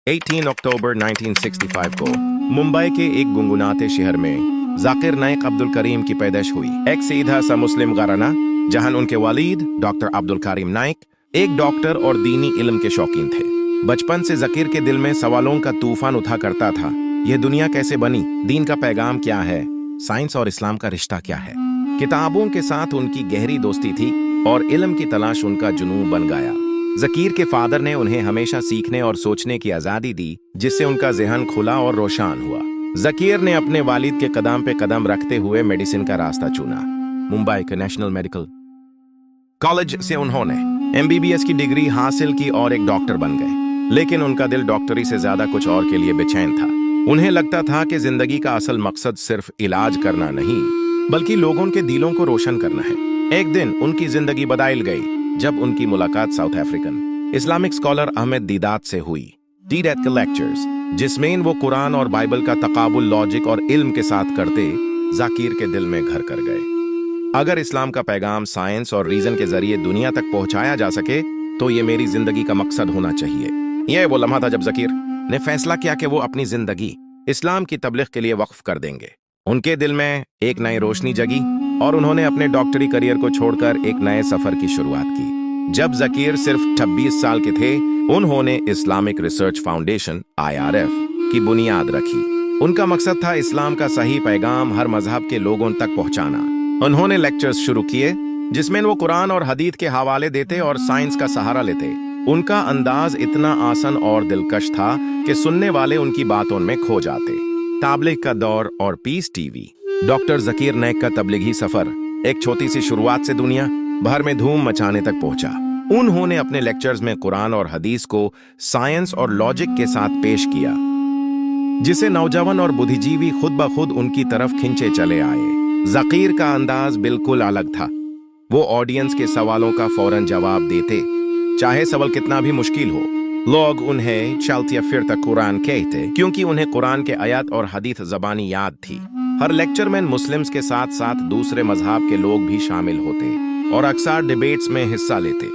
18 अक्टूबर 1965 को मुंबई के एक गुनगुनाते शहर में जाकिर नाइक अब्दुल करीम की पैदाइश हुई। एक सीधा सा मुस्लिम घराना जहां उनके वालिद डॉक्टर अब्दुल करीम नाइक एक डॉक्टर और दीनी इल्म के शौकीन थे। बचपन से जाकिर के दिल में सवालों का तूफान उठा करता था। यह दुनिया कैसे बनी, दीन का पैगाम क्या है, साइंस और इस्लाम का रिश्ता क्या है। किताबों के साथ उनकी गहरी दोस्ती थी और इल्म की तलाश उनका जुनून बन गया। जाकिर के फादर ने उन्हें हमेशा सीखने और सोचने की आजादी दी, जिससे उनका ज़हन खुला और रोशन हुआ। जाकिर ने अपने वालिद के कदम पे कदम रखते हुए मेडिसिन का रास्ता चुना। मुंबई के नेशनल मेडिकल कॉलेज से उन्होंने MBBS की डिग्री हासिल की और एक डॉक्टर बन गए। लेकिन उनका दिल डॉक्टरी से ज्यादा कुछ और के लिए बेचैन था। उन्हें लगता था कि जिंदगी का असल मकसद सिर्फ इलाज करना नहीं, बल्कि लोगों के दिलों को रोशन करना है। एक दिन उनकी जिंदगी बदल गई जब उनकी मुलाकात South African Islamic scholar Ahmed Deedat से हुई। दीदात के लेक्चर्स, जिसमें वो कुरान और बाइबल का तकाबुल लॉजिक और इल्म के साथ करते, जाकिर के दिल में घर कर गए। अगर इस्लाम का पैगाम साइंस और रीजन के जरिए दुनिया तक पहुंचाया जा सके तो ये मेरी जिंदगी का मकसद होना चाहिए। यह वो लम्हा था जब जाकिर ने फैसला किया कि वो अपनी जिंदगी इस्लाम की तबलीग के लिए वक्फ कर देंगे। उनके दिल में एक नई रोशनी जगी और उन्होंने अपने डॉक्टरी करियर को छोड़कर एक नए सफर की शुरुआत की। जब जाकिर सिर्फ 26 साल के थे, उन्होंने इस्लामिक रिसर्च फाउंडेशन IRF की बुनियाद रखी। उनका मकसद था इस्लाम का सही पैगाम हर मजहब के लोगों तक पहुंचाना। उन्होंने लेक्चर्स शुरू किए जिसमें वो कुरान और हदीस के हवाले देते और साइंस का सहारा लेते। उनका अंदाज इतना आसान और दिलकश था कि सुनने वाले उनकी बातों में खो जाते। तबलीग का दौर और peace TV. Doctor Zakir Naik का तबलीगी सफर एक छोटी सी शुरुआत से दुनिया भर में धूम मचाने तक पहुंचा। उन्होंने अपने लेक्चर्स में कुरान और हदीस को साइंस और लॉजिक के साथ पेश किया, जिसे नौजवान और बुद्धिजीवी खुद ब खुद उनकी तरफ खिंचे चले आए। जाकिर का अंदाज बिल्कुल अलग था। वो ऑडियंस के सवालों का फौरन जवाब देते, चाहे सवाल कितना भी मुश्किल हो। लोग उन्हें चलती फिरता कुरान कहते क्योंकि उन्हें कुरान के आयत और हदीस ज़बानी याद थी। हर लेक्चर में मुस्लिम्स के साथ साथ दूसरे मजहब के लोग भी शामिल होते और अक्सर डिबेट्स में हिस्सा लेते।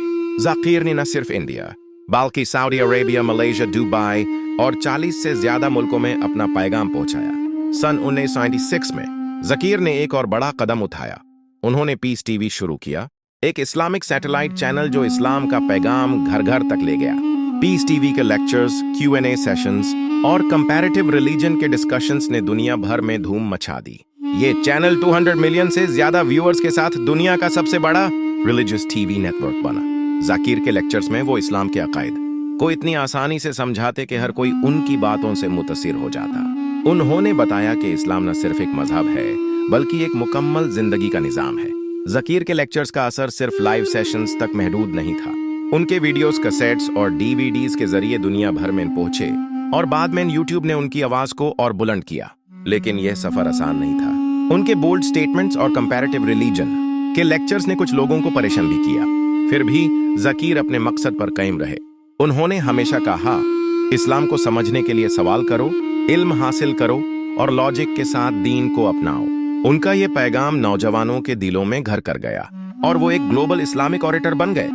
जाकिर ने न सिर्फ इंडिया बल्कि सऊदी अरेबिया, मलेशिया, दुबई और 40 से ज्यादा मुल्कों में अपना पैगाम पहुंचाया। सन 1996 में जाकिर ने एक और बड़ा कदम उठाया। उन्होंने पीस टीवी शुरू किया, एक इस्लामिक सैटेलाइट चैनल जो इस्लाम का पैगाम घर घर तक ले गया। पीस टीवी के लेक्चर्स, Q&A सेशंस और कंपैरेटिव रिलीजन के डिस्कशंस ने दुनिया भर में धूम मचा दी। ये चैनल 200 मिलियन से ज्यादा व्यूअर्स के साथ दुनिया का सबसे बड़ा रिलीजियस टीवी नेटवर्क बना। जाकिर के लेक्चर्स में वो इस्लाम के अकायद को इतनी आसानी से समझाते कि हर कोई उनकी बातों से मुतासिर हो जाता। उन्होंने बताया कि इस्लाम न सिर्फ एक मजहब है बल्कि एक मुकम्मल जिंदगी का निजाम है। जाकिर के लेक्चर्स का असर सिर्फ लाइव सेशंस तक महदूद नहीं था। उनके वीडियोस, कैसेट्स और DVDs के जरिए दुनिया भर में पहुंचे और बाद में YouTube ने उनकी आवाज को और बुलंद किया। लेकिन यह सफर आसान नहीं था। उनके बोल्ड स्टेटमेंट्स और कंपैरेटिव रिलीजन के लेक्चर्स ने कुछ लोगों को परेशान भी किया। फिर भी जाकिर अपने मकसद पर कायम रहे। उन्होंने हमेशा कहा, इस्लाम को समझने के लिए सवाल करो, इल्म हासिल करो और लॉजिक के साथ दीन को अपनाओ। उनका ये पैगाम नौजवानों के दिलों में घर कर गया और वो एक ग्लोबल इस्लामिक ऑरेटर बन गए।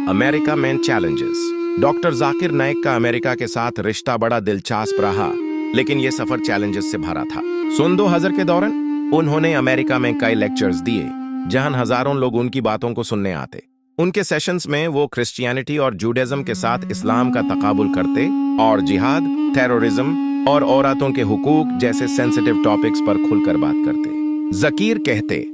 अमेरिका में चैलेंजेस। डॉक्टर जाकिर नाइक का अमेरिका के साथ रिश्ता बड़ा दिलचस्प रहा, लेकिन यह सफर चैलेंजेस से भरा था। सन 2000 के दौरान उन्होंने अमेरिका में कई लेक्चर्स दिए जहां हजारों लोग उनकी बातों को सुनने आते। उनके सेशंस में वो क्रिश्चियनिटी और जूडाइज्म के साथ इस्लाम का तकाबुल करते और जिहाद, टेररिज्म और औरतों के हुकूक जैसे सेंसिटिव टॉपिक्स पर खुलकर बात करते। जाकिर कहते,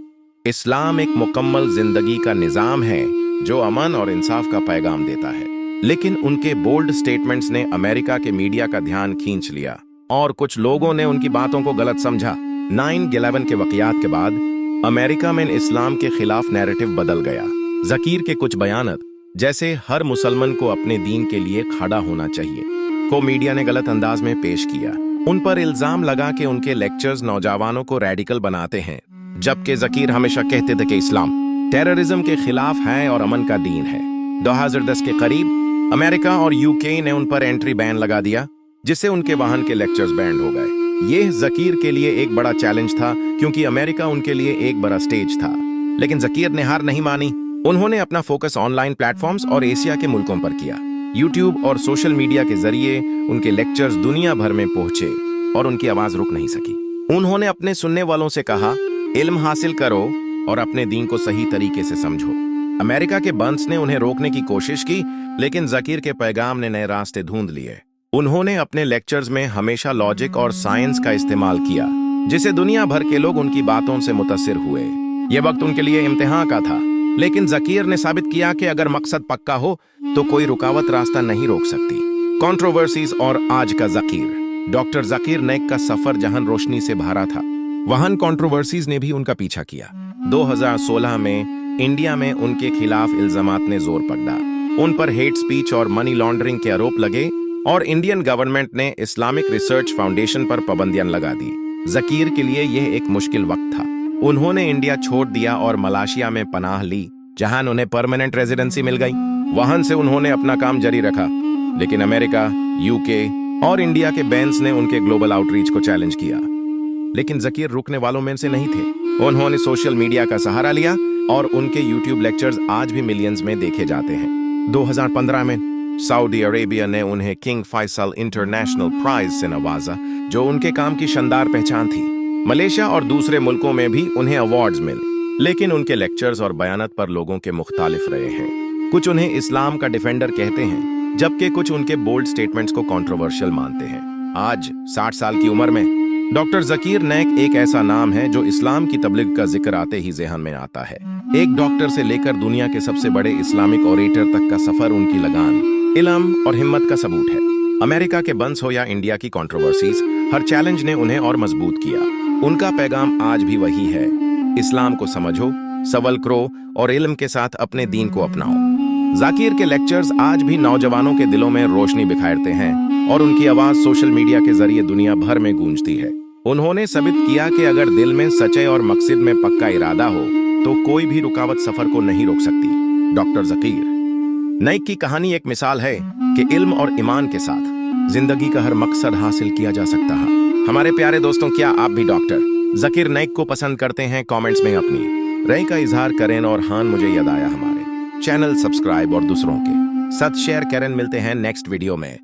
इस्लाम एक मुकम्मल जिंदगी का निजाम है जो अमन और इंसाफ का पैगाम देता है। लेकिन उनके बोल्ड स्टेटमेंट्स ने अमेरिका के मीडिया का ध्यान खींच लिया और कुछ लोगों ने उनकी बातों को गलत समझा। 9/11 के वाकयात के बाद अमेरिका में इस्लाम के खिलाफ नैरेटिव बदल गया। जाकिर के कुछ बयान, जैसे हर मुसलमान को अपने दीन के लिए खड़ा होना चाहिए, को मीडिया ने गलत अंदाज में पेश किया। उन पर इल्जाम लगा कि उनके लेक्चर्स नौजवानों को रेडिकल बनाते हैं, जबकि जाकिर हमेशा कहते थे कि इस्लाम टेररिज्म के खिलाफ है और अमन का दीन है। 2010 के करीब अमेरिका और UK ने उन पर एंट्री बैन लगा दिया, जिससे उनके वाहन के लेक्चर्स बैंड हो गए। यह जाकिर के लिए एक बड़ा चैलेंज था क्योंकि अमेरिका उनके लिए एक बड़ा स्टेज था। लेकिन जाकिर ने हार नहीं मानी। उन्होंने अपना फोकस ऑनलाइन प्लेटफॉर्म्स और एशिया के मुल्कों पर किया। यूट्यूब और सोशल मीडिया के जरिए उनके लेक्चर्स दुनिया भर में पहुंचे और उनकी आवाज रुक नहीं सकी। उन्होंने अपने सुनने वालों से कहा, इल्म हासिल करो और अपने दीन को सही तरीके से समझो। अमेरिका के बंस ने उन्हें रोकने की कोशिश की, लेकिन ज़कीर के पैगाम ने नए रास्ते ढूंढ लिए। उन्होंने अपने लेक्चर्स में हमेशा लॉजिक और साइंस का इस्तेमाल किया, जिससे दुनिया भर के लोग उनकी बातों से मुतासिर हुए। यह वक्त उनके लिए इम्तिहान का था, लेकिन ज़कीर ने साबित किया कि अगर मकसद पक्का हो तो कोई रुकावट रास्ता नहीं रोक सकती। कंट्रोवर्सीज और आज का ज़कीर। डॉक्टर ज़कीर नाइक का सफर जहां रोशनी से भरा था, वहां कंट्रोवर्सीज ने भी उनका पीछा किया। 2016 में इंडिया में उनके खिलाफ इल्जामात ने जोर पकड़ा। उन पर हेट स्पीच और मनी लॉन्ड्रिंग के आरोप लगे और इंडियन गवर्नमेंट ने इस्लामिक रिसर्च फाउंडेशन पर पाबंदियां लगा दी। ज़कीर के लिए यह एक मुश्किल वक्त था। उन्होंने इंडिया छोड़ दिया और मलेशिया में पनाह ली, जहां उन्हें परमानेंट रेजिडेंसी मिल गई। वहां से उन्होंने अपना काम जारी रखा, लेकिन अमेरिका, यूके और इंडिया के बैंक्स ने उनके ग्लोबल आउटरीच को चैलेंज किया। लेकिन ज़कीर रुकने वालों में से नहीं थे। उन्होंने सोशल मीडिया का सहारा लिया और उनके यूट्यूब लेक्चर्स आज भी मिलियंस में देखे जाते हैं। 2015 में सऊदी अरेबिया ने उन्हें किंग फैसल इंटरनेशनल प्राइज से नवाजा, जो उनके काम की शानदार पहचान थी। मलेशिया और दूसरे मुल्कों में भी उन्हें अवार्ड्स मिले, लेकिन उनके लेक्चर्स और बयानत पर लोगों के मुख्तालिफ रहे हैं। कुछ उन्हें इस्लाम का डिफेंडर कहते हैं, जबकि कुछ उनके बोल्ड स्टेटमेंट्स को कंट्रोवर्शियल मानते हैं। आज 60 साल की उम्र में डॉक्टर ज़कीर नाइक एक ऐसा नाम है जो इस्लाम की तबलीग का जिक्र आते ही ज़हन में आता है। एक डॉक्टर से लेकर दुनिया के सबसे बड़े इस्लामिक ओरेटर तक का सफर उनकी लगान, इल्म और हिम्मत का सबूत है। अमेरिका के बंस हो या इंडिया की कंट्रोवर्सीज, हर चैलेंज ने उन्हें और मजबूत किया। उनका पैगाम आज भी वही है, इस्लाम को समझो, सवाल करो और इल्म के साथ अपने दीन को अपनाओ। ज़कीर के लेक्चर्स आज भी नौजवानों के दिलों में रोशनी बिखेरते हैं और उनकी आवाज सोशल मीडिया के जरिए दुनिया भर में गूंजती है। उन्होंने साबित किया कि अगर दिल में सच्चाई और मकसद में पक्का इरादा हो तो कोई भी रुकावट सफर को नहीं रोक सकती। डॉक्टर ज़कीर नाइक की कहानी एक मिसाल है कि इल्म और ईमान के साथ जिंदगी का हर मकसद हासिल किया जा सकता है। हमारे प्यारे दोस्तों, क्या आप भी डॉक्टर ज़कीर नाइक को पसंद करते हैं? कमेंट्स में अपनी राय का इजहार करें। और हाँ, मुझे याद आया, हमारे चैनल सब्सक्राइब और दूसरों के साथ शेयर करें। मिलते हैं नेक्स्ट वीडियो में।